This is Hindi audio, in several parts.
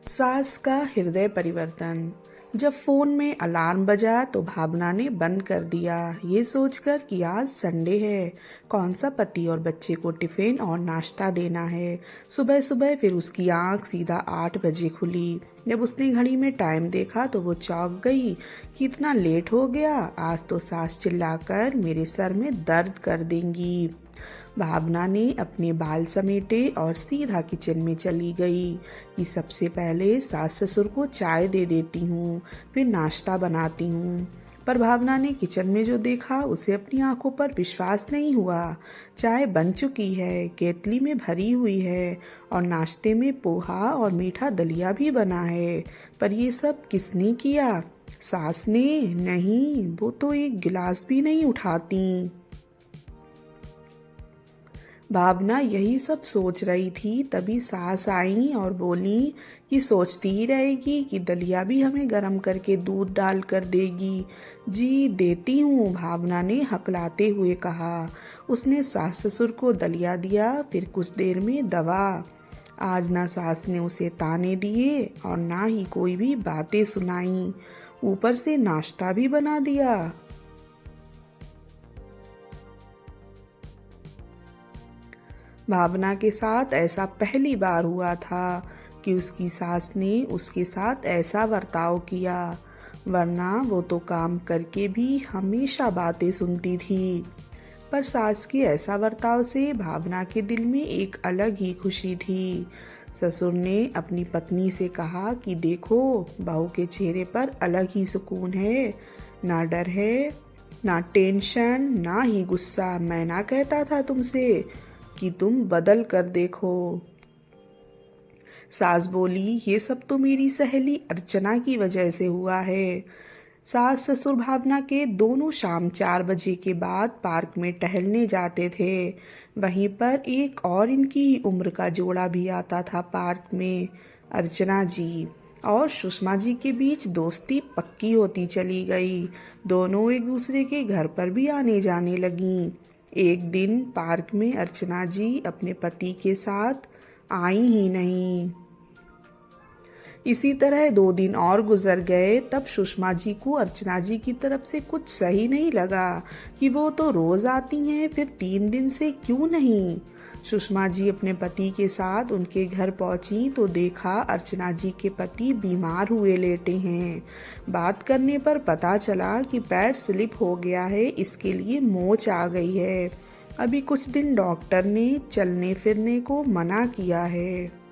सास का हृदय परिवर्तन। जब फोन में अलार्म बजा तो भावना ने बंद कर दिया, ये सोचकर कि आज संडे है, कौन सा पति और बच्चे को टिफिन और नाश्ता देना है। सुबह सुबह फिर उसकी आंख सीधा 8 बजे खुली। जब उसने घड़ी में टाइम देखा तो वो चौंक गई कि इतना लेट हो गया। आज तो सास चिल्लाकर मेरे सर में दर्द कर देंगी। भावना ने अपने बाल समेटे और सीधा किचन में चली गई कि सबसे पहले सास ससुर को चाय दे देती हूँ, फिर नाश्ता बनाती हूँ। पर भावना ने किचन में जो देखा उसे अपनी आंखों पर विश्वास नहीं हुआ। चाय बन चुकी है, केतली में भरी हुई है और नाश्ते में पोहा और मीठा दलिया भी बना है। पर ये सब किसने किया? सास ने? नहीं, वो तो एक गिलास भी नहीं उठाती। भावना यही सब सोच रही थी, तभी सास आई और बोली कि सोचती ही रहेगी कि दलिया भी हमें गरम करके दूध डाल कर देगी। जी देती हूँ, भावना ने हकलाते हुए कहा। उसने सास ससुर को दलिया दिया, फिर कुछ देर में दवा। आज ना सास ने उसे ताने दिए और ना ही कोई भी बातें सुनाई, ऊपर से नाश्ता भी बना दिया। भावना के साथ ऐसा पहली बार हुआ था कि उसकी सास ने उसके साथ ऐसा बर्ताव किया, वरना वो तो काम करके भी हमेशा बातें सुनती थी। पर सास के ऐसा बर्ताव से भावना के दिल में एक अलग ही खुशी थी। ससुर ने अपनी पत्नी से कहा कि देखो, बहू के चेहरे पर अलग ही सुकून है, ना डर है, ना टेंशन, ना ही गुस्सा। मैं ना कहता था तुमसे कि तुम बदल कर देखो? सास बोली, ये सब तो मेरी सहेली अर्चना की वजह से हुआ है। सास ससुर भावना के दोनों शाम 4 बजे के बाद पार्क में टहलने जाते थे। वहीं पर एक और इनकी उम्र का जोड़ा भी आता था पार्क में, अर्चना जी। और सुषमा जी के बीच दोस्ती पक्की होती चली गई। दोनों एक दूसरे के घर पर भी आने जाने लगीं। एक दिन पार्क में अर्चना जी अपने पति के साथ आई ही नहीं। इसी तरह 2 दिन और गुजर गए। तब सुषमा जी को अर्चना जी की तरफ से कुछ सही नहीं लगा कि वो तो रोज आती हैं, फिर 3 दिन से क्यों नहीं। सुषमा जी अपने पति के साथ उनके घर पहुंची तो देखा अर्चना जी के पति बीमार हुए लेटे हैं। बात करने पर पता चला कि पैर स्लिप हो गया है, इसके लिए मोच आ गई है। अभी कुछ दिन डॉक्टर ने चलने फिरने को मना किया है।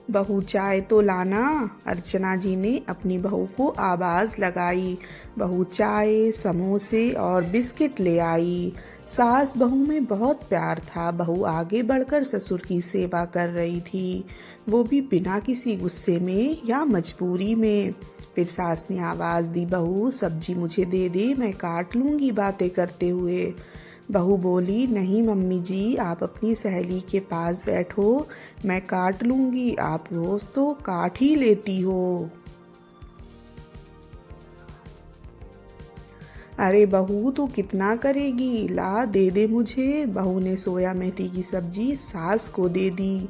बहू चाय तो लाना, अर्चना जी ने अपनी बहू को आवाज लगाई। बहू चाय, समोसे और बिस्किट ले आई। सास बहू में बहुत प्यार था। बहू आगे बढ़कर ससुर की सेवा कर रही थी, वो भी बिना किसी गुस्से में या मजबूरी में। फिर सास ने आवाज दी, बहू सब्जी मुझे दे दे, मैं काट लूंगी, बातें करते हुए। बहू बोली, नहीं मम्मी जी, आप अपनी सहेली के पास बैठो, मैं काट लूंगी, आप रोज तो काट ही लेती हो। अरे बहू तू कितना करेगी, ला दे दे मुझे। बहू ने सोया मेथी की सब्जी सास को दे दी।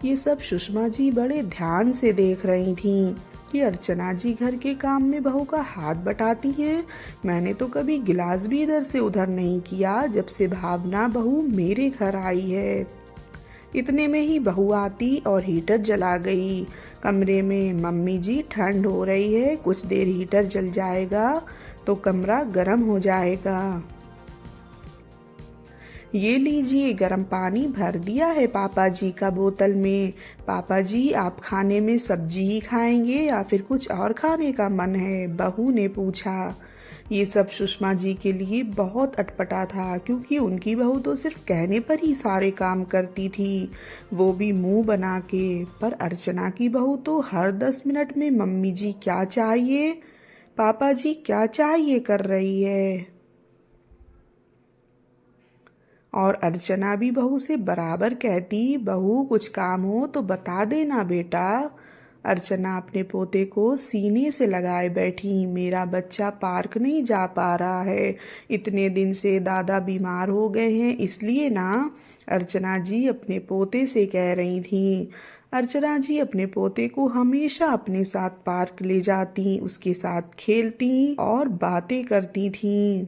ये सब सुषमा जी बड़े ध्यान से देख रही थीं कि अर्चना जी घर के काम में बहू का हाथ बटाती हैं। मैंने तो कभी गिलास भी इधर से उधर नहीं किया जब से भावना बहू मेरे घर आई है। इतने में ही बहू आती और हीटर जला गई। कमरे में, मम्मी जी ठंड हो रही है, कुछ देर हीटर जल जाएगा तो कमरा गर्म हो जाएगा। ये लीजिए, गर्म पानी भर दिया है पापा जी का बोतल में। पापा जी आप खाने में सब्जी ही खाएंगे या फिर कुछ और खाने का मन है? बहू ने पूछा। ये सब सुषमा जी के लिए बहुत अटपटा था, क्योंकि उनकी बहू तो सिर्फ कहने पर ही सारे काम करती थी, वो भी मुंह बना के। पर अर्चना की बहू तो हर 10 मिनट में मम्मी जी क्या चाहिए, पापा जी क्या चाहिए कर रही है। और अर्चना भी बहू से बराबर कहती, बहू कुछ काम हो तो बता देना बेटा। अर्चना अपने पोते को सीने से लगाए बैठी। मेरा बच्चा पार्क नहीं जा पा रहा है, इतने दिन से दादा बीमार हो गए हैं इसलिए ना, अर्चना जी अपने पोते से कह रही थी। अर्चना जी अपने पोते को हमेशा अपने साथ पार्क ले जाती, उसके साथ खेलती और बातें करती थीं।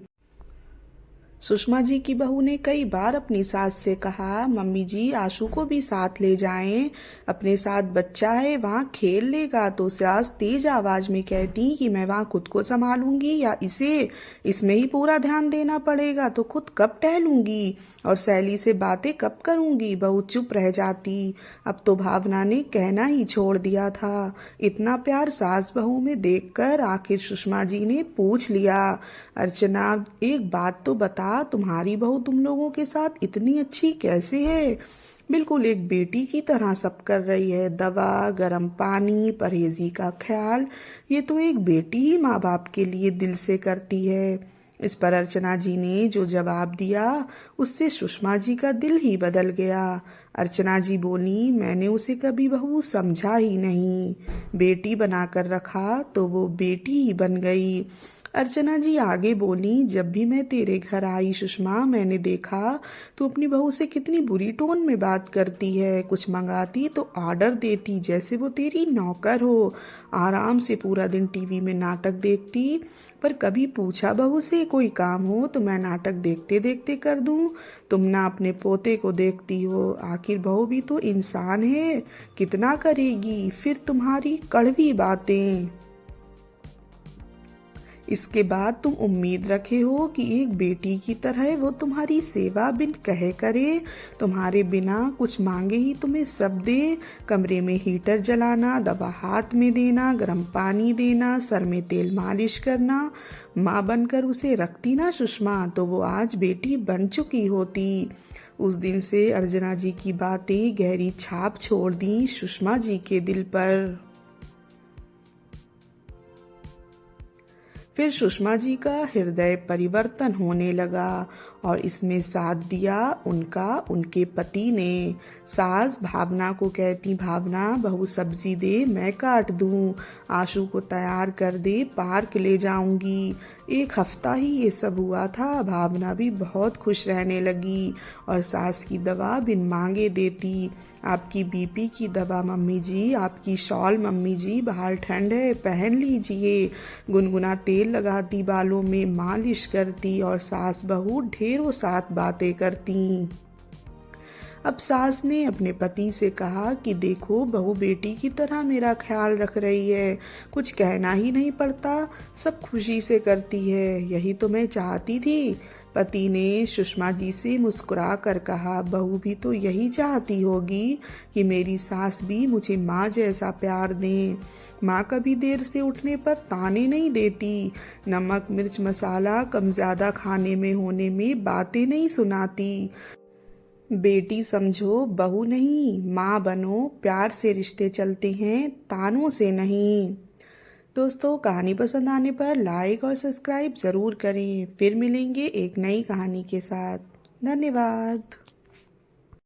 सुषमा जी की बहू ने कई बार अपनी सास से कहा, मम्मी जी आशु को भी साथ ले जाएं, अपने साथ बच्चा है वहाँ खेल लेगा। तो सास तेज आवाज में कहती कि मैं वहाँ खुद को संभालूंगी या इसे इसमें ही पूरा ध्यान देना पड़ेगा, तो खुद कब टहलूंगी और सैली से बातें कब करूंगी। बहू चुप रह जाती। अब तो भावना ने कहना ही छोड़ दिया था। इतना प्यार सास बहू में देखकर आखिर सुषमा जी ने पूछ लिया, अर्चना एक बात तो बता, तुम्हारी बहू तुम लोगों के साथ इतनी अच्छी कैसे है? बिल्कुल एक बेटी की तरह सब कर रही है, दवा, गर्म पानी, परहेजी का ख्याल, ये तो एक बेटी ही माँ बाप के लिए दिल से करती है। इस पर अर्चना जी ने जो जवाब दिया उससे सुषमा जी का दिल ही बदल गया। अर्चना जी बोली, मैंने उसे कभी बहू समझा ही नहीं, बेटी बनाकर रखा तो वो बेटी ही बन गई। अर्चना जी आगे बोली, जब भी मैं तेरे घर आई सुषमा, मैंने देखा तो अपनी बहू से कितनी बुरी टोन में बात करती है। कुछ मंगाती तो ऑर्डर देती जैसे वो तेरी नौकर हो, आराम से पूरा दिन टीवी में नाटक देखती। पर कभी पूछा बहू से कोई काम हो तो मैं नाटक देखते देखते कर दूं? तुम ना अपने पोते को देखती हो, आखिर बहू भी तो इंसान है, कितना करेगी फिर तुम्हारी कड़वी बातें। इसके बाद तुम उम्मीद रखे हो कि एक बेटी की तरह वो तुम्हारी सेवा बिन कहे करे, तुम्हारे बिना कुछ मांगे ही तुम्हें सब दे, कमरे में हीटर जलाना, दवा हाथ में देना, गर्म पानी देना, सर में तेल मालिश करना। माँ बनकर उसे रखती ना सुषमा तो वो आज बेटी बन चुकी होती। उस दिन से अर्चना जी की बातें गहरी छाप छोड़ दी सुषमा जी के दिल पर। फिर सुषमा जी का हृदय परिवर्तन होने लगा और इसमें साथ दिया उनके पति ने। सास भावना को कहती, भावना बहू सब्जी दे मैं काट दूं, आशु को तैयार कर दे पार्क ले जाऊंगी। एक हफ्ता ही ये सब हुआ था। भावना भी बहुत खुश रहने लगी और सास की दवा बिन मांगे देती। आपकी बीपी की दवा मम्मी जी, आपकी शॉल मम्मी जी, बाहर ठंड है पहन लीजिए। गुनगुना तेल लगाती, बालों में मालिश करती और सास बहू ढेरों साथ बातें करती। अब सास ने अपने पति से कहा कि देखो बहू बेटी की तरह मेरा ख्याल रख रही है, कुछ कहना ही नहीं पड़ता, सब खुशी से करती है, यही तो मैं चाहती थी। पति ने सुषमा जी से मुस्कुरा कर कहा, बहू भी तो यही चाहती होगी कि मेरी सास भी मुझे माँ जैसा प्यार दे। माँ कभी देर से उठने पर ताने नहीं देती, नमक मिर्च मसाला कम ज्यादा खाने में होने में बातें नहीं सुनाती। बेटी समझो बहू नहीं, माँ बनो, प्यार से रिश्ते चलते हैं, तानों से नहीं। दोस्तों कहानी पसंद आने पर लाइक और सब्सक्राइब ज़रूर करें। फिर मिलेंगे एक नई कहानी के साथ। धन्यवाद।